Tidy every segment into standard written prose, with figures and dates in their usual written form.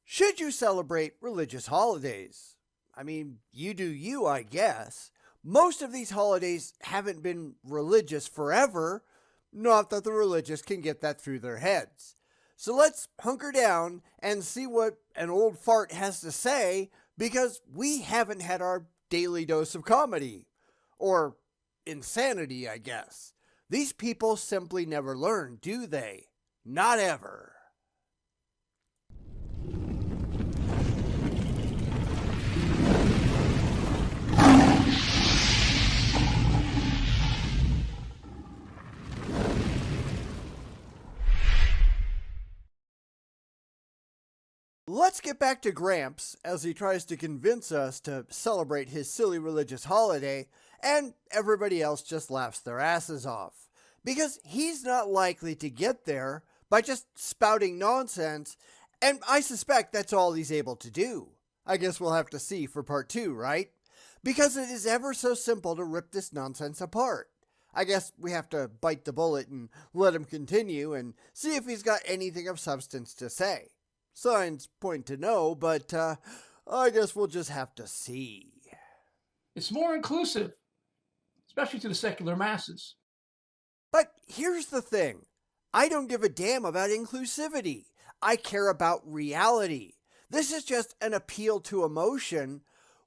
Should you celebrate religious holidays? I mean, you do you, I guess. Most of these holidays haven't been religious forever. Not that the religious can get that through their heads. So let's hunker down and see what an old fart has to say because we haven't had our daily dose of comedy. Or insanity, I guess. These people simply never learn, do they? Not ever. Let's get back to Gramps as he tries to convince us to celebrate his silly religious holiday, and everybody else just laughs their asses off. Because he's not likely to get there by just spouting nonsense, and I suspect that's all he's able to do. I guess we'll have to see for part 2, right? Because it is ever so simple to rip this nonsense apart. I guess we have to bite the bullet and let him continue and see if he's got anything of substance to say. Signs point to no, but I guess we'll just have to see. It's more inclusive, especially to the secular masses. But here's the thing. I don't give a damn about inclusivity. I care about reality. This is just an appeal to emotion,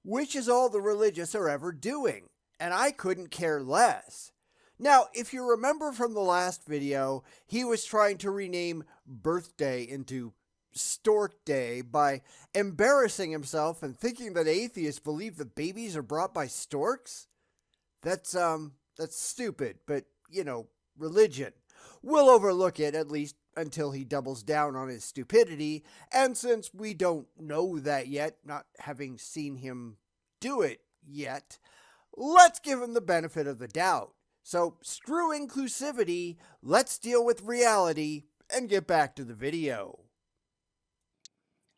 which is all the religious are ever doing, and I couldn't care less. Now, if you remember from the last video, he was trying to rename birthday into Stork Day by embarrassing himself and thinking that atheists believe that babies are brought by storks? That's stupid, but, religion. We'll overlook it, at least until he doubles down on his stupidity, and since we don't know that yet, not having seen him do it yet, let's give him the benefit of the doubt. So screw inclusivity, let's deal with reality, and get back to the video.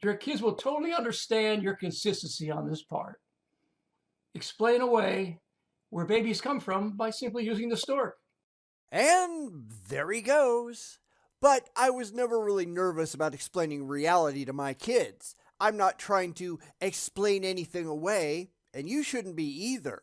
Your kids will totally understand your consistency on this part. Explain away where babies come from by simply using the stork. And there he goes. But I was never really nervous about explaining reality to my kids. I'm not trying to explain anything away, and you shouldn't be either.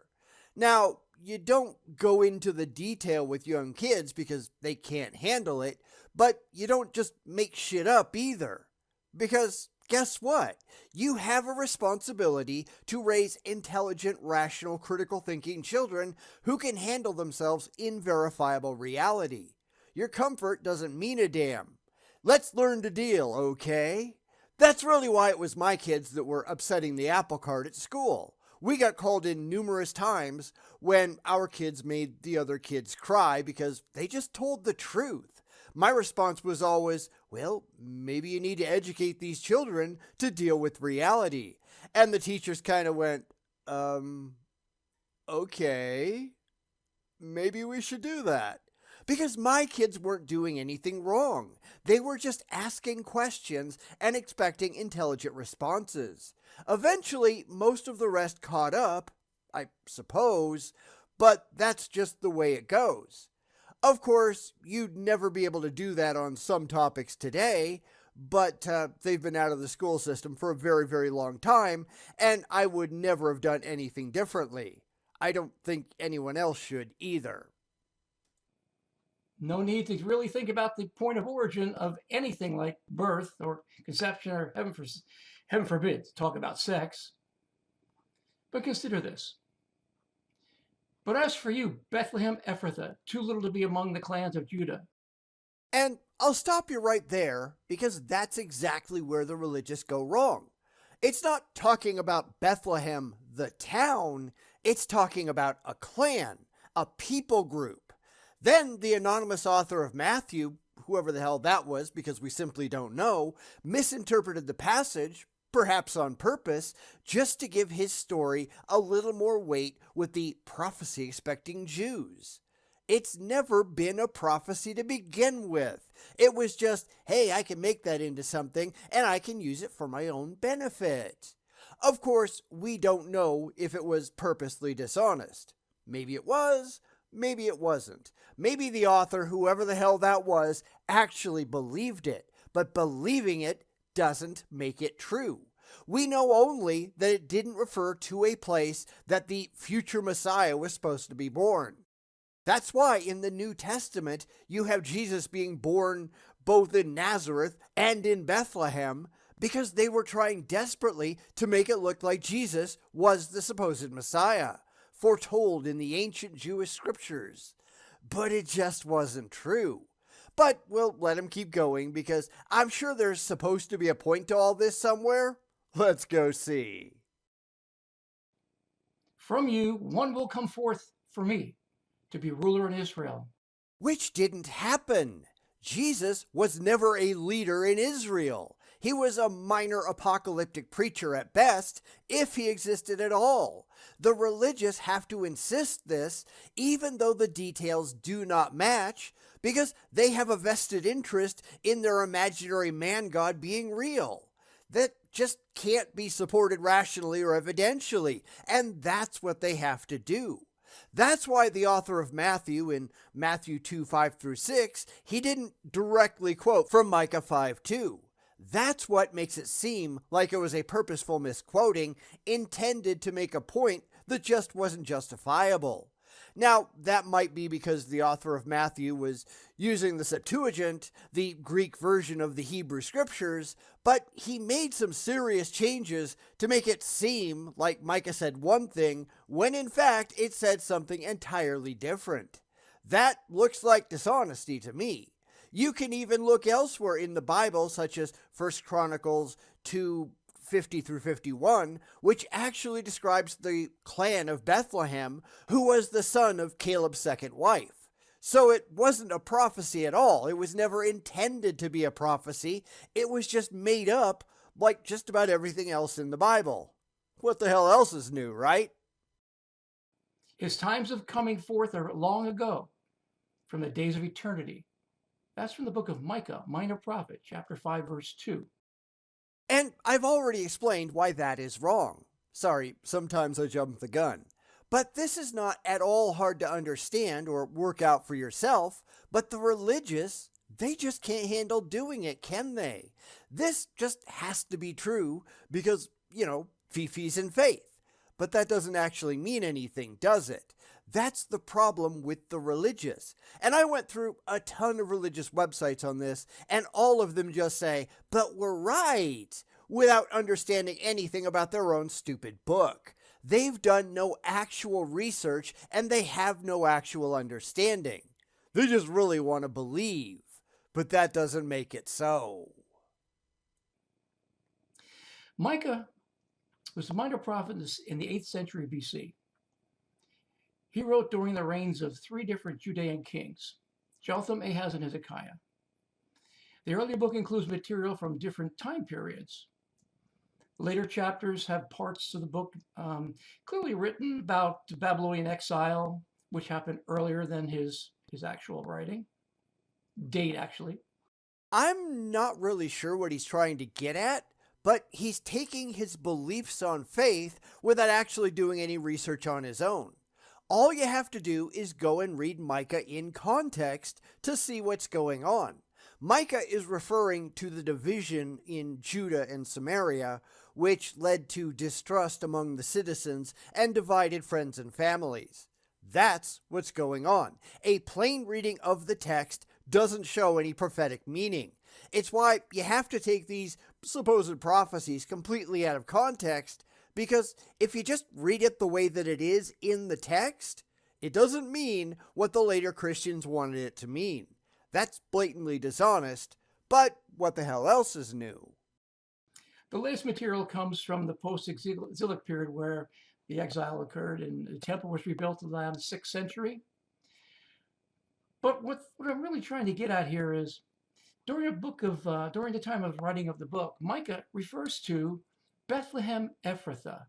Now, you don't go into the detail with young kids because they can't handle it, but you don't just make shit up either. Because guess what? You have a responsibility to raise intelligent, rational, critical thinking children who can handle themselves in verifiable reality. Your comfort doesn't mean a damn. Let's learn to deal, okay? That's really why it was my kids that were upsetting the apple cart at school. We got called in numerous times when our kids made the other kids cry because they just told the truth. My response was always, well, maybe you need to educate these children to deal with reality. And the teachers kind of went, okay, maybe we should do that. Because my kids weren't doing anything wrong. They were just asking questions and expecting intelligent responses. Eventually, most of the rest caught up, I suppose, but that's just the way it goes. Of course, you'd never be able to do that on some topics today, but they've been out of the school system for a very, very long time, and I would never have done anything differently. I don't think anyone else should either. No need to really think about the point of origin of anything like birth or conception or heaven forbid, to talk about sex. But consider this. But as for you, Bethlehem Ephrathah, too little to be among the clans of Judah. And I'll stop you right there because that's exactly where the religious go wrong. It's not talking about Bethlehem, the town, it's talking about a clan, a people group. Then the anonymous author of Matthew, whoever the hell that was because we simply don't know, misinterpreted the passage, perhaps on purpose, just to give his story a little more weight with the prophecy-expecting Jews. It's never been a prophecy to begin with. It was just, hey, I can make that into something and I can use it for my own benefit. Of course, we don't know if it was purposely dishonest. Maybe it was, maybe it wasn't. Maybe the author, whoever the hell that was, actually believed it. But believing it doesn't make it true. We know only that it didn't refer to a place that the future Messiah was supposed to be born. That's why in the New Testament you have Jesus being born both in Nazareth and in Bethlehem, because they were trying desperately to make it look like Jesus was the supposed Messiah, foretold in the ancient Jewish scriptures. But it just wasn't true. But we'll let him keep going, because I'm sure there's supposed to be a point to all this somewhere. Let's go see. From you, one will come forth for me to be ruler in Israel. Which didn't happen. Jesus was never a leader in Israel. He was a minor apocalyptic preacher at best, if he existed at all. The religious have to insist this, even though the details do not match, because they have a vested interest in their imaginary man-god being real. That just can't be supported rationally or evidentially, and that's what they have to do. That's why the author of Matthew, in Matthew 2:5-6, he didn't directly quote from Micah 5:2. That's what makes it seem like it was a purposeful misquoting intended to make a point that just wasn't justifiable. Now, that might be because the author of Matthew was using the Septuagint, the Greek version of the Hebrew scriptures, but he made some serious changes to make it seem like Micah said one thing when in fact it said something entirely different. That looks like dishonesty to me. You can even look elsewhere in the Bible, such as 1 Chronicles 2:50-51, which actually describes the clan of Bethlehem, who was the son of Caleb's second wife. So it wasn't a prophecy at all. It was never intended to be a prophecy. It was just made up like just about everything else in the Bible. What the hell else is new, right? His times of coming forth are long ago, from the days of eternity. That's from the book of Micah, minor prophet, chapter 5, verse 2. And I've already explained why that is wrong. Sorry, sometimes I jump the gun. But this is not at all hard to understand or work out for yourself, but the religious, they just can't handle doing it, can they? This just has to be true because, fifis in faith. But that doesn't actually mean anything, does it? That's the problem with the religious. And I went through a ton of religious websites on this, and all of them just say, but we're right, without understanding anything about their own stupid book. They've done no actual research, and they have no actual understanding. They just really want to believe, but that doesn't make it so. Micah was a minor prophet in the 8th century BC. He wrote during the reigns of 3 different Judean kings, Jotham, Ahaz, and Hezekiah. The early book includes material from different time periods. Later chapters have parts of the book clearly written about the Babylonian exile, which happened earlier than his actual writing. Date, actually. I'm not really sure what he's trying to get at, but he's taking his beliefs on faith without actually doing any research on his own. All you have to do is go and read Micah in context to see what's going on. Micah is referring to the division in Judah and Samaria, which led to distrust among the citizens and divided friends and families. That's what's going on. A plain reading of the text doesn't show any prophetic meaning. It's why you have to take these supposed prophecies completely out of context, because if you just read it the way that it is in the text, it doesn't mean what the later Christians wanted it to mean. That's blatantly dishonest, but what the hell else is new? The latest material comes from the post-exilic period where the exile occurred and the temple was rebuilt around the 6th century. But what I'm really trying to get at here is, during the time of writing of the book, Micah refers to Bethlehem Ephrathah.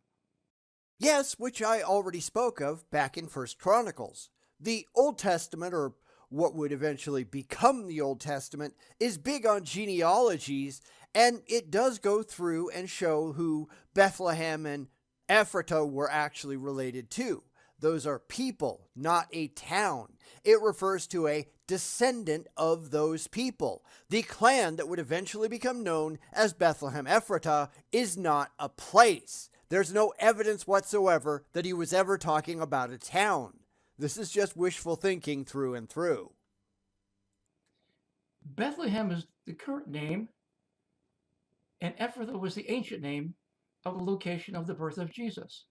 Yes, which I already spoke of back in 1 Chronicles. The Old Testament, or what would eventually become the Old Testament, is big on genealogies, and it does go through and show who Bethlehem and Ephrathah were actually related to. Those are people, not a town. It refers to a descendant of those people. The clan that would eventually become known as Bethlehem Ephratah is not a place. There's no evidence whatsoever that he was ever talking about a town. This is just wishful thinking through and through. Bethlehem is the current name, and Ephrathah was the ancient name of the location of the birth of Jesus.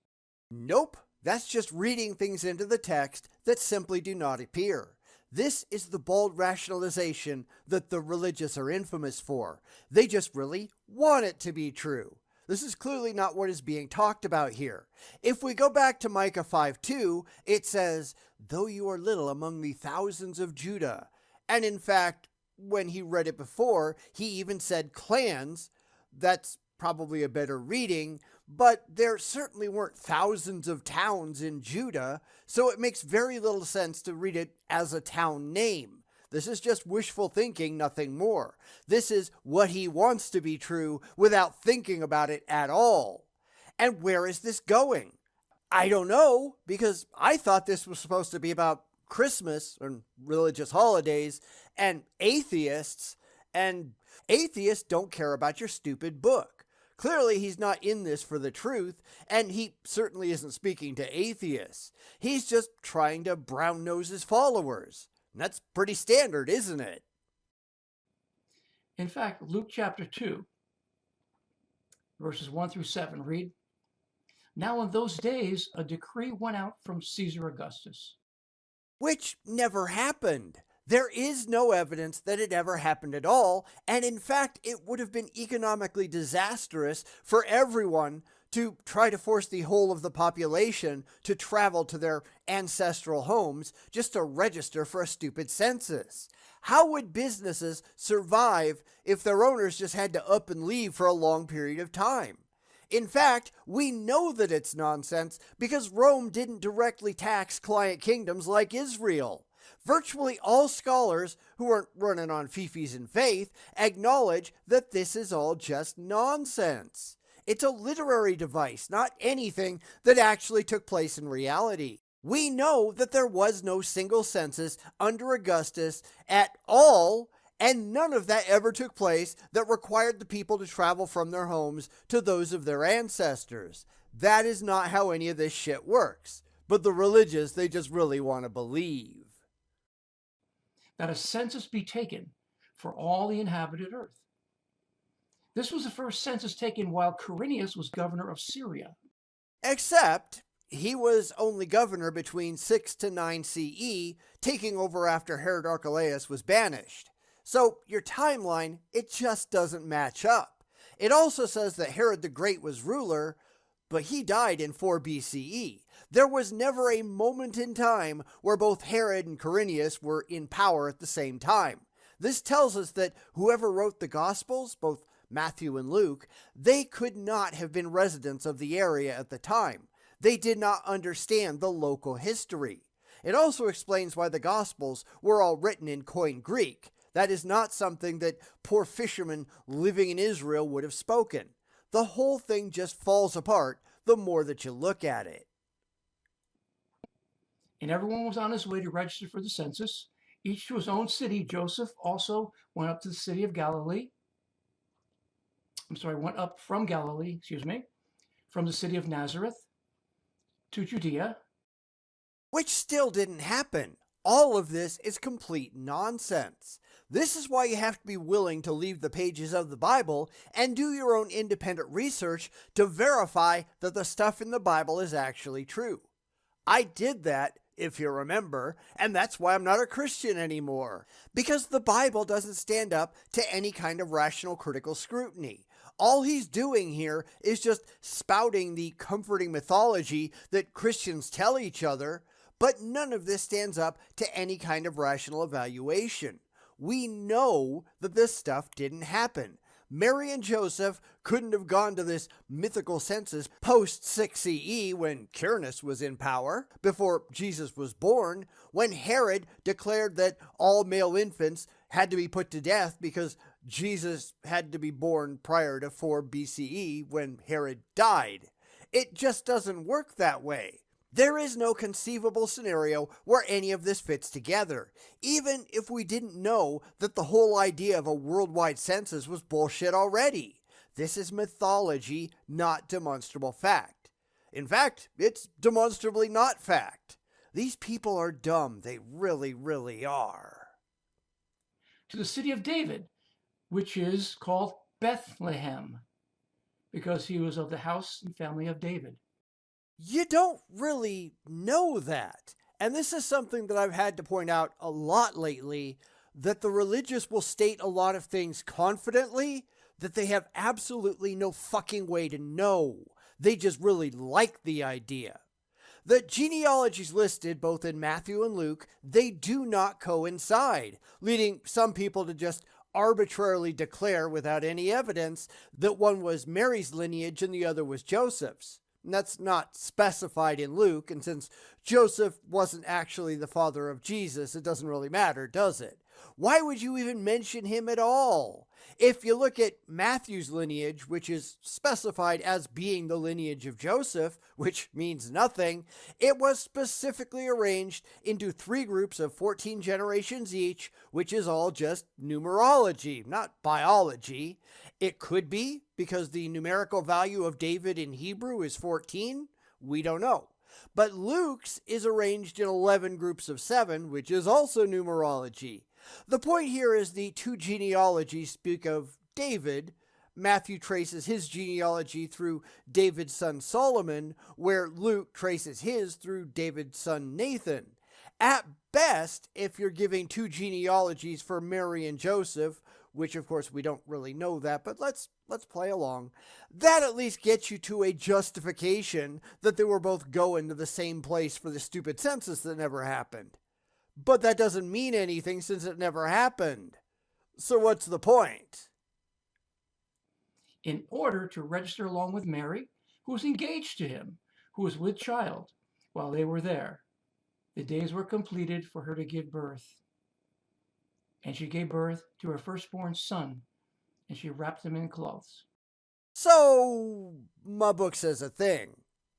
Nope, that's just reading things into the text that simply do not appear. This is the bold rationalization that the religious are infamous for. They just really want it to be true. This is clearly not what is being talked about here. If we go back to Micah 5:2, it says, "Though you are little among the thousands of Judah." And in fact, when he read it before, he even said clans. That's probably a better reading, but there certainly weren't thousands of towns in Judah, so it makes very little sense to read it as a town name. This is just wishful thinking, nothing more. This is what he wants to be true without thinking about it at all. And where is this going? I don't know, because I thought this was supposed to be about Christmas and religious holidays and atheists don't care about your stupid book. Clearly, he's not in this for the truth, and he certainly isn't speaking to atheists. He's just trying to brown-nose his followers. And that's pretty standard, isn't it? In fact, Luke chapter 2, verses 1 through 7 read, "Now in those days a decree went out from Caesar Augustus." Which never happened. There is no evidence that it ever happened at all, and in fact, it would have been economically disastrous for everyone to try to force the whole of the population to travel to their ancestral homes just to register for a stupid census. How would businesses survive if their owners just had to up and leave for a long period of time? In fact, we know that it's nonsense because Rome didn't directly tax client kingdoms like Israel. Virtually all scholars who aren't running on fifis and faith acknowledge that this is all just nonsense. It's a literary device, not anything that actually took place in reality. We know that there was no single census under Augustus at all, and none of that ever took place that required the people to travel from their homes to those of their ancestors. That is not how any of this shit works. But the religious, they just really want to believe That a census be taken for all the inhabited earth. This was the first census taken while Quirinius was governor of Syria. Except he was only governor between 6 to 9 CE, taking over after Herod Archelaus was banished. So your timeline, it just doesn't match up. It also says that Herod the Great was ruler, but he died in 4 BCE. There was never a moment in time where both Herod and Quirinius were in power at the same time. This tells us that whoever wrote the Gospels, both Matthew and Luke, they could not have been residents of the area at the time. They did not understand the local history. It also explains why the Gospels were all written in Koine Greek. That is not something that poor fishermen living in Israel would have spoken. The whole thing just falls apart the more that you look at it. And everyone was on his way to register for the census, each to his own city. Joseph also went up to the city of Galilee. Went up from Galilee, from the city of Nazareth to Judea. Which still didn't happen. All of this is complete nonsense. This is why you have to be willing to leave the pages of the Bible and do your own independent research to verify that the stuff in the Bible is actually true. I did that, if you remember, and that's why I'm not a Christian anymore. Because the Bible doesn't stand up to any kind of rational critical scrutiny. All he's doing here is just spouting the comforting mythology that Christians tell each other, but none of this stands up to any kind of rational evaluation. We know that this stuff didn't happen. Mary and Joseph couldn't have gone to this mythical census post 6 CE when Quirinius was in power, before Jesus was born, when Herod declared that all male infants had to be put to death because Jesus had to be born prior to 4 BCE when Herod died. It just doesn't work that way. There is no conceivable scenario where any of this fits together, even if we didn't know that the whole idea of a worldwide census was bullshit already. This is mythology, not demonstrable fact. In fact, it's demonstrably not fact. These people are dumb. They really, really are. To the city of David, which is called Bethlehem, because he was of the house and family of David. You don't really know that. And this is something that I've had to point out a lot lately, that the religious will state a lot of things confidently that they have absolutely no fucking way to know. They just really like the idea. The genealogies listed both in Matthew and Luke, they do not coincide, leading some people to just arbitrarily declare without any evidence that one was Mary's lineage and the other was Joseph's. And that's not specified in Luke, and since Joseph wasn't actually the father of Jesus, it doesn't really matter, does it? Why would you even mention him at all? If you look at Matthew's lineage, which is specified as being the lineage of Joseph, which means nothing, it was specifically arranged into 3 groups of 14 generations each, which is all just numerology, not biology. It could be because the numerical value of David in Hebrew is 14. We don't know. But Luke's is arranged in 11 groups of 7, which is also numerology. The point here is the 2 genealogies speak of David. Matthew traces his genealogy through David's son Solomon, where Luke traces his through David's son Nathan. At best, if you're giving 2 genealogies for Mary and Joseph, which of course we don't really know that, but let's play along, that at least gets you to a justification that they were both going to the same place for the stupid census that never happened. But that doesn't mean anything since it never happened. So what's the point? In order to register along with Mary, who was engaged to him, who was with child, while they were there, the days were completed for her to give birth. And she gave birth to her firstborn son, and she wrapped him in cloths. So, my book says a thing.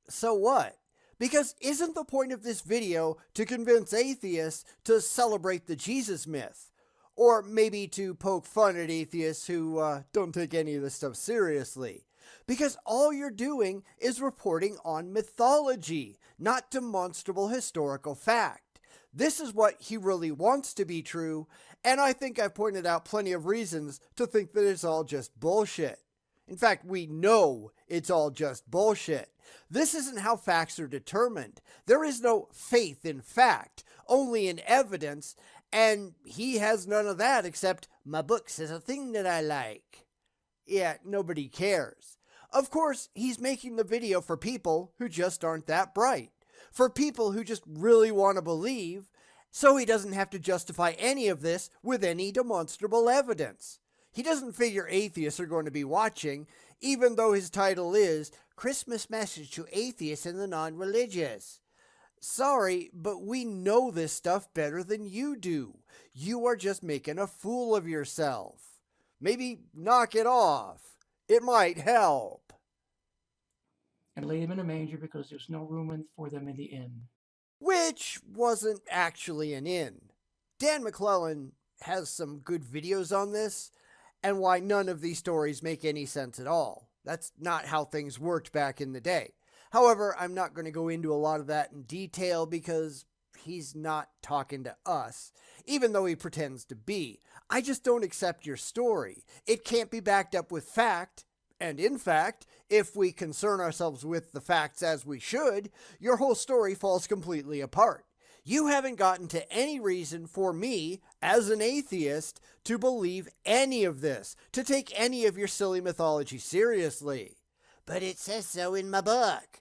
So what? Because isn't the point of this video to convince atheists to celebrate the Jesus myth? Or maybe to poke fun at atheists who don't take any of this stuff seriously? Because all you're doing is reporting on mythology, not demonstrable historical fact. This is what he really wants to be true, and I think I've pointed out plenty of reasons to think that it's all just bullshit. In fact, we know it's all just bullshit. This isn't how facts are determined. There is no faith in fact, only in evidence, and he has none of that except my book says a thing that I like. Yeah, nobody cares. Of course, he's making the video for people who just aren't that bright, for people who just really want to believe, so he doesn't have to justify any of this with any demonstrable evidence. He doesn't figure atheists are going to be watching, even though his title is Christmas Message to Atheists and the Non-Religious. Sorry, but we know this stuff better than you do. You are just making a fool of yourself. Maybe knock it off. It might help. And laid him in a manger because there's no room for them in the inn. Which wasn't actually an inn. Dan McClellan has some good videos on this, and why none of these stories make any sense at all. That's not how things worked back in the day. However, I'm not going to go into a lot of that in detail because he's not talking to us, even though he pretends to be. I just don't accept your story. It can't be backed up with fact, and in fact, if we concern ourselves with the facts as we should, your whole story falls completely apart. You haven't gotten to any reason for me, as an atheist, to believe any of this, to take any of your silly mythology seriously. But it says so in my book.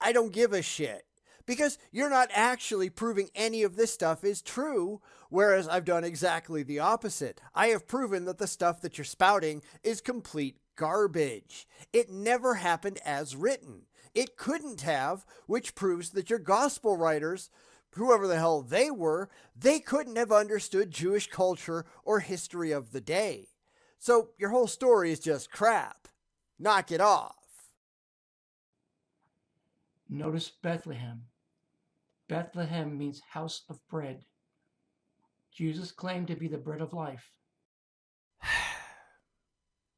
I don't give a shit. Because you're not actually proving any of this stuff is true, whereas I've done exactly the opposite. I have proven that the stuff that you're spouting is complete garbage. It never happened as written. It couldn't have, which proves that your gospel writers, whoever the hell they were, they couldn't have understood Jewish culture or history of the day. So your whole story is just crap. Knock it off. Notice Bethlehem. Bethlehem means house of bread. Jesus claimed to be the bread of life.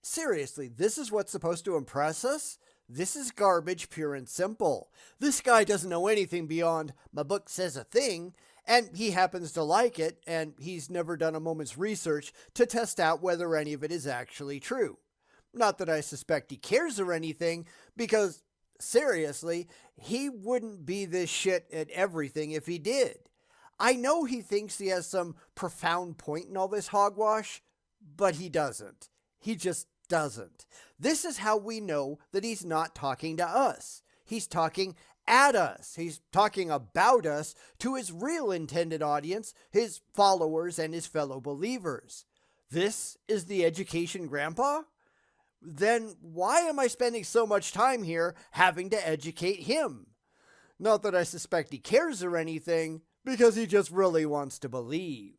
Seriously, this is what's supposed to impress us? This is garbage, pure and simple. This guy doesn't know anything beyond my book says a thing, and he happens to like it, and he's never done a moment's research to test out whether any of it is actually true. Not that I suspect he cares or anything, because, seriously, he wouldn't be this shit at everything if he did. I know he thinks he has some profound point in all this hogwash, but he doesn't. He just doesn't. This is how we know that he's not talking to us. He's talking at us. He's talking about us to his real intended audience, his followers and his fellow believers. This is the education grandpa? Then why am I spending so much time here having to educate him? Not that I suspect he cares or anything, because he just really wants to believe.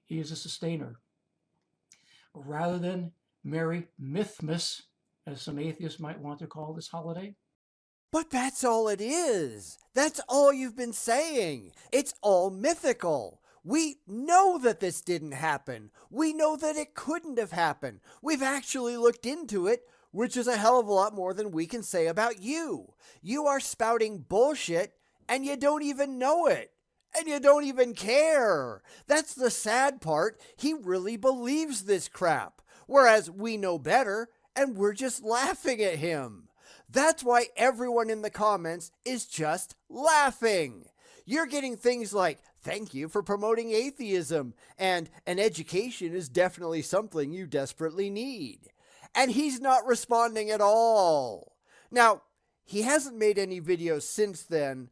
He is a sustainer. Rather than Merry Mythmas, as some atheists might want to call this holiday. But that's all it is. That's all you've been saying. It's all mythical. We know that this didn't happen. We know that it couldn't have happened. We've actually looked into it, which is a hell of a lot more than we can say about you. You are spouting bullshit, and you don't even know it. And you don't even care. That's the sad part. He really believes this crap. Whereas we know better, and we're just laughing at him. That's why everyone in the comments is just laughing. You're getting things like, thank you for promoting atheism, and an education is definitely something you desperately need. And he's not responding at all. Now, he hasn't made any videos since then,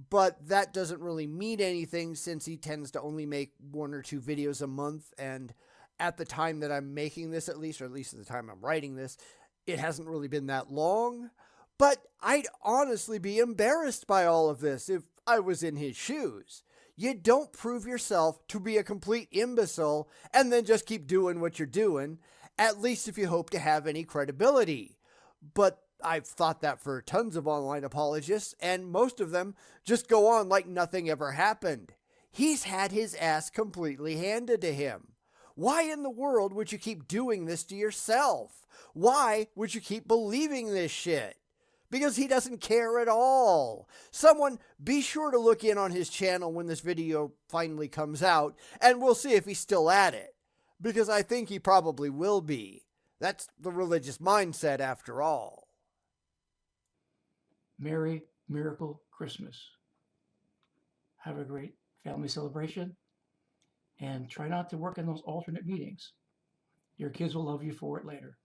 but that doesn't really mean anything since he tends to only make 1 or 2 videos a month, and at the time that I'm making this, at least at the time I'm writing this, it hasn't really been that long. But I'd honestly be embarrassed by all of this if I was in his shoes. You don't prove yourself to be a complete imbecile and then just keep doing what you're doing, at least if you hope to have any credibility. But I've thought that for tons of online apologists, and most of them just go on like nothing ever happened. He's had his ass completely handed to him. Why in the world would you keep doing this to yourself? Why would you keep believing this shit? Because he doesn't care at all. Someone be sure to look in on his channel when this video finally comes out, and we'll see if he's still at it. Because I think he probably will be. That's the religious mindset after all. Merry Miracle Christmas. Have a great family celebration, and try not to work in those alternate meetings. Your kids will love you for it later.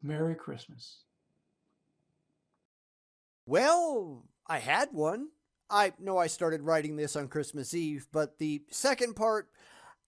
Merry Christmas. Well, I had one. I know I started writing this on Christmas Eve, but the second part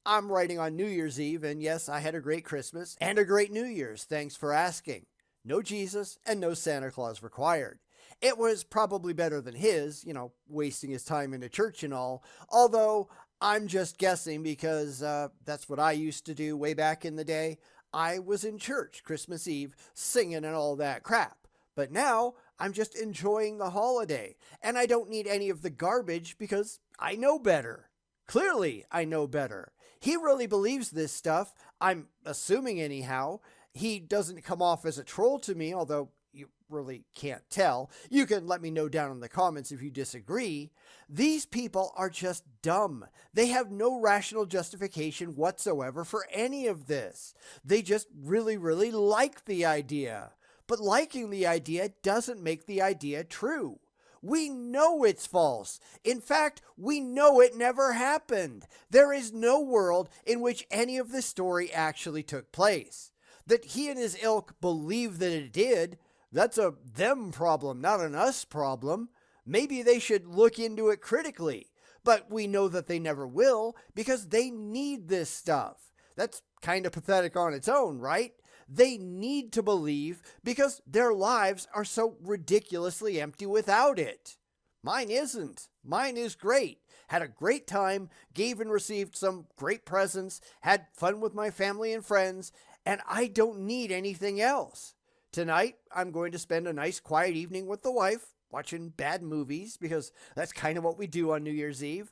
I'm writing on New Year's Eve, and yes, I had a great Christmas and a great New Year's, thanks for asking. No Jesus and no Santa Claus required. It was probably better than his, wasting his time in a church and all, although I'm just guessing because that's what I used to do way back in the day. I was in church Christmas Eve singing and all that crap. But now I'm just enjoying the holiday, and I don't need any of the garbage because I know better. Clearly, I know better. He really believes this stuff, I'm assuming anyhow. He doesn't come off as a troll to me, although you really can't tell. You can let me know down in the comments if you disagree. These people are just dumb. They have no rational justification whatsoever for any of this. They just really, really like the idea. But liking the idea doesn't make the idea true. We know it's false. In fact, we know it never happened. There is no world in which any of this story actually took place. That he and his ilk believe that it did, that's a them problem, not an us problem. Maybe they should look into it critically, but we know that they never will because they need this stuff. That's kind of pathetic on its own, right? They need to believe because their lives are so ridiculously empty without it. Mine isn't. Mine is great. Had a great time, gave and received some great presents, had fun with my family and friends, and I don't need anything else. Tonight, I'm going to spend a nice quiet evening with the wife, watching bad movies, because that's kind of what we do on New Year's Eve.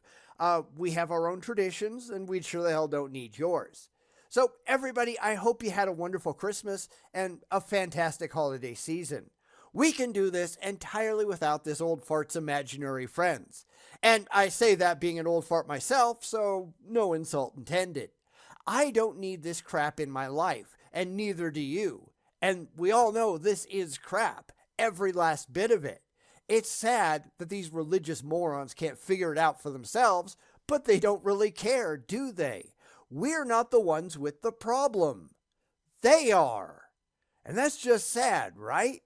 We have our own traditions, and we sure the hell don't need yours. So, everybody, I hope you had a wonderful Christmas and a fantastic holiday season. We can do this entirely without this old fart's imaginary friends. And I say that being an old fart myself, so no insult intended. I don't need this crap in my life, and neither do you. And we all know this is crap, every last bit of it. It's sad that these religious morons can't figure it out for themselves, but they don't really care, do they? We're not the ones with the problem. They are. And that's just sad, right?